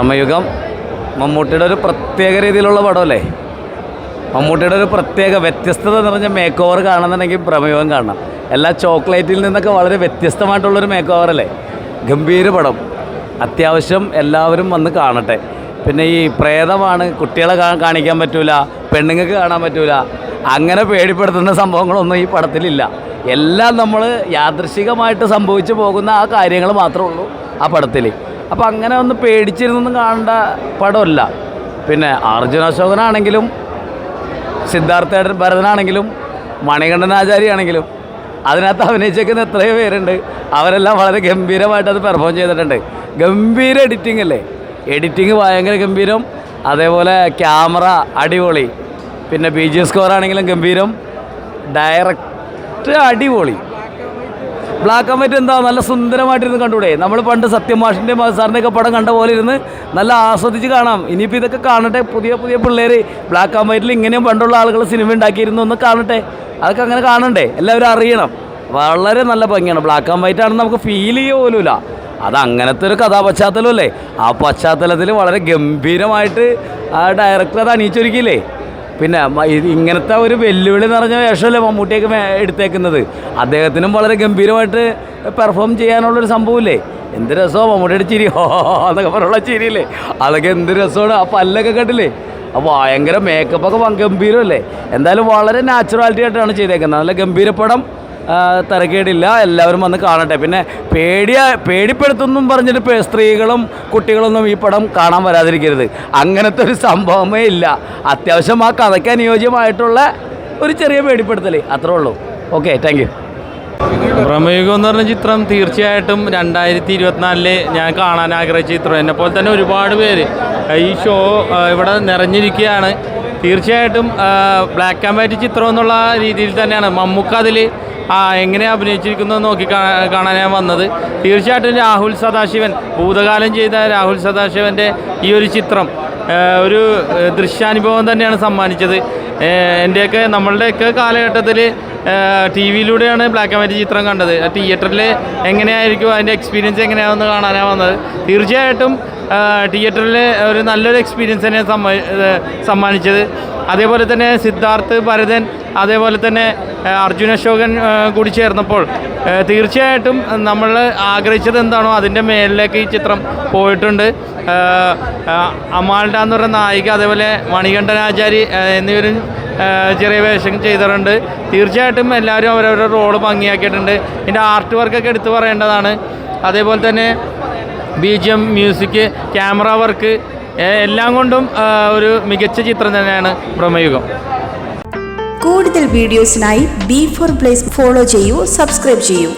ഭ്രമയുഗം മമ്മൂട്ടിയുടെ ഒരു പ്രത്യേക രീതിയിലുള്ള പടമല്ലേ. മമ്മൂട്ടിയുടെ ഒരു പ്രത്യേക വ്യത്യസ്തത നിറഞ്ഞ മേക്ക് ഓവർ കാണുന്നുണ്ടെങ്കിൽ ഭ്രമയുഗം കാണണം. എല്ലാ ചോക്ലേറ്റിൽ നിന്നൊക്കെ വളരെ വ്യത്യസ്തമായിട്ടുള്ളൊരു മേക്ക് ഓവറല്ലേ. ഗംഭീര പടം, അത്യാവശ്യം എല്ലാവരും വന്ന് കാണട്ടെ. പിന്നെ ഈ പ്രേതമാണ്, കുട്ടികളെ കാണിക്കാൻ പറ്റൂല, പെണ്ണുങ്ങൾക്ക് കാണാൻ പറ്റൂല, അങ്ങനെ പേടിപ്പെടുത്തുന്ന സംഭവങ്ങളൊന്നും ഈ പടത്തിലില്ല. എല്ലാം നമ്മൾ യാദൃശികമായിട്ട് സംഭവിച്ചു പോകുന്ന ആ കാര്യങ്ങൾ മാത്രമേ ഉള്ളൂ ആ പടത്തിൽ. അപ്പോൾ അങ്ങനെ ഒന്ന് പേടിച്ചിരുന്നൊന്നും കാണേണ്ട പടമല്ല. പിന്നെ അർജുന അശോകനാണെങ്കിലും സിദ്ധാർത്ഥ ഭരതനാണെങ്കിലും മണികണ്ഠനാചാരി ആണെങ്കിലും അതിനകത്ത് അഭിനയിച്ചേക്കുന്ന എത്രയോ പേരുണ്ട്. അവരെല്ലാം വളരെ ഗംഭീരമായിട്ട് അത് പെർഫോം ചെയ്തിട്ടുണ്ട്. ഗംഭീര എഡിറ്റിംഗ് അല്ലേ, എഡിറ്റിംഗ് ഭയങ്കര ഗംഭീരം. അതേപോലെ ക്യാമറ അടിപൊളി, പിന്നെ BGM സ്കോർ ആണെങ്കിലും ഗംഭീരം, ഡയറക്റ്റ് അടിപൊളി. ബ്ലാക്ക് ആൻഡ് വൈറ്റ് എന്താ നല്ല സുന്ദരമായിട്ടിരുന്ന് കണ്ടുകൂടെ. നമ്മൾ പണ്ട് സത്യം മാഷിൻ്റെ സാറിൻ്റെ ഒക്കെ പടം കണ്ട പോലെ ഇരുന്ന് നല്ല ആസ്വദിച്ച് കാണാം. ഇനിയിപ്പോൾ ഇതൊക്കെ കാണട്ടെ, പുതിയ പുതിയ പിള്ളേർ ബ്ലാക്ക് ആൻഡ് വൈറ്റിൽ ഇങ്ങനെയും പണ്ടുള്ള ആളുകൾ സിനിമ ഉണ്ടാക്കിയിരുന്നു ഒന്ന് കാണട്ടെ. അതൊക്കെ അങ്ങനെ കാണണ്ടേ, എല്ലാവരും അറിയണം. വളരെ നല്ല ഭംഗിയാണ്. ബ്ലാക്ക് ആൻഡ് വൈറ്റ് ആണെന്ന് നമുക്ക് ഫീൽ ചെയ്യുക പോലുമില്ല. അത് അങ്ങനത്തെ ഒരു കഥാപശ്ചാത്തലമല്ലേ. ആ പശ്ചാത്തലത്തിൽ വളരെ ഗംഭീരമായിട്ട് ആ ഡയറക്ടർ അത് അണിയിച്ചൊരുക്കിയില്ലേ. പിന്നെ ഇങ്ങനത്തെ ഒരു വെല്ലുവിളി നിറഞ്ഞ വേഷമല്ലേ മമ്മൂട്ടിയൊക്കെ എടുത്തേക്കുന്നത്. അദ്ദേഹത്തിനും വളരെ ഗംഭീരമായിട്ട് പെർഫോം ചെയ്യാനുള്ളൊരു സംഭവമില്ലേ. എന്ത് രസമാണ് മമ്മൂട്ടിയുടെ ചിരി, അതൊക്കെ പറഞ്ഞുള്ള ചിരിയില്ലേ, അതൊക്കെ എന്ത് രസമാണ്. ആ പല്ലൊക്കെ കണ്ടില്ലേ, അപ്പോൾ ഭയങ്കര മേക്കപ്പൊക്കെ ഗംഭീരമല്ലേ. എന്തായാലും വളരെ നാച്ചുറാലിറ്റി ആയിട്ടാണ് ചെയ്തേക്കുന്നത്. നല്ല ഗംഭീരപ്പടം, തിരക്കേടില്ല, എല്ലാവരും വന്ന് കാണട്ടെ. പിന്നെ പേടിപ്പെടുത്തുന്നും പറഞ്ഞിട്ട് സ്ത്രീകളും കുട്ടികളൊന്നും ഈ പടം കാണാൻ വരാതിരിക്കരുത്. അങ്ങനത്തെ ഒരു സംഭവമേ ഇല്ല. അത്യാവശ്യം ആ കഥയ്ക്ക് അനുയോജ്യമായിട്ടുള്ള ഒരു ചെറിയ പേടിപ്പെടുത്തൽ, അത്രേ ഉള്ളൂ. Okay, thank you. ഭ്രമയുഗം എന്ന് പറഞ്ഞ ചിത്രം തീർച്ചയായിട്ടും 2024 ഞാൻ കാണാൻ ആഗ്രഹിച്ച ചിത്രം. എന്നെപ്പോലെ തന്നെ ഒരുപാട് പേര് ഈ ഷോ ഇവിടെ നിറഞ്ഞിരിക്കുകയാണ്. തീർച്ചയായിട്ടും ബ്ലാക്ക് ആൻഡ് വൈറ്റ് ചിത്രം എന്നുള്ള രീതിയിൽ തന്നെയാണ് മമ്മൂക്ക അതിൽ എങ്ങനെ അഭിനയിച്ചിരിക്കുന്നത് നോക്കി കാണാൻ ഞാൻ വന്നത്. തീർച്ചയായിട്ടും രാഹുൽ സദാശിവൻ, ഭൂതകാലം ചെയ്ത രാഹുൽ സദാശിവൻ്റെ ഈ ഒരു ചിത്രം ഒരു ദൃശ്യാനുഭവം തന്നെയാണ് സമ്മാനിച്ചത്. നമ്മളുടെയൊക്കെ കാലഘട്ടത്തിൽ TV-യിലൂടെയാണ് ബ്ലാക്ക് ആൻഡ് വൈറ്റ് ചിത്രം കണ്ടത്. തിയേറ്ററിൽ എങ്ങനെയായിരിക്കും അതിൻ്റെ എക്സ്പീരിയൻസ് എങ്ങനെയാണെന്ന് കാണാനാണ് വന്നത്. തീർച്ചയായിട്ടും തിയേറ്ററിൽ ഒരു നല്ലൊരു എക്സ്പീരിയൻസ് തന്നെ സമ്മാനിച്ചത്. അതേപോലെ തന്നെ സിദ്ധാർത്ഥ് ഭരതൻ, അതേപോലെ തന്നെ അർജുന അശോകൻ കൂടി ചേർന്നപ്പോൾ തീർച്ചയായിട്ടും നമ്മൾ ആഗ്രഹിച്ചത് എന്താണോ അതിൻ്റെ മേലിലേക്ക് ഈ ചിത്രം പോയിട്ടുണ്ട്. അമാൽഡ എന്ന് പറയുന്ന നായിക, അതേപോലെ മണികണ്ഠനാചാരി എന്നിവരും ചെറിയ വേഷം ചെയ്തിട്ടുണ്ട്. തീർച്ചയായിട്ടും എല്ലാവരും അവരവരുടെ റോള് ഭംഗിയാക്കിയിട്ടുണ്ട്. ഇതിൻ്റെ ആർട്ട് വർക്കൊക്കെ എടുത്തു പറയേണ്ടതാണ്. അതേപോലെ തന്നെ BGM, മ്യൂസിക്, ക്യാമറ വർക്ക് എല്ലാം കൊണ്ടും ഒരു മികച്ച ചിത്രം തന്നെയാണ് ഭ്രമയുഗം. കൂടുതൽ വീഡിയോസിനായി B4 Place ഫോളോ ചെയ്യൂ, സബ്സ്ക്രൈബ് ചെയ്യൂ.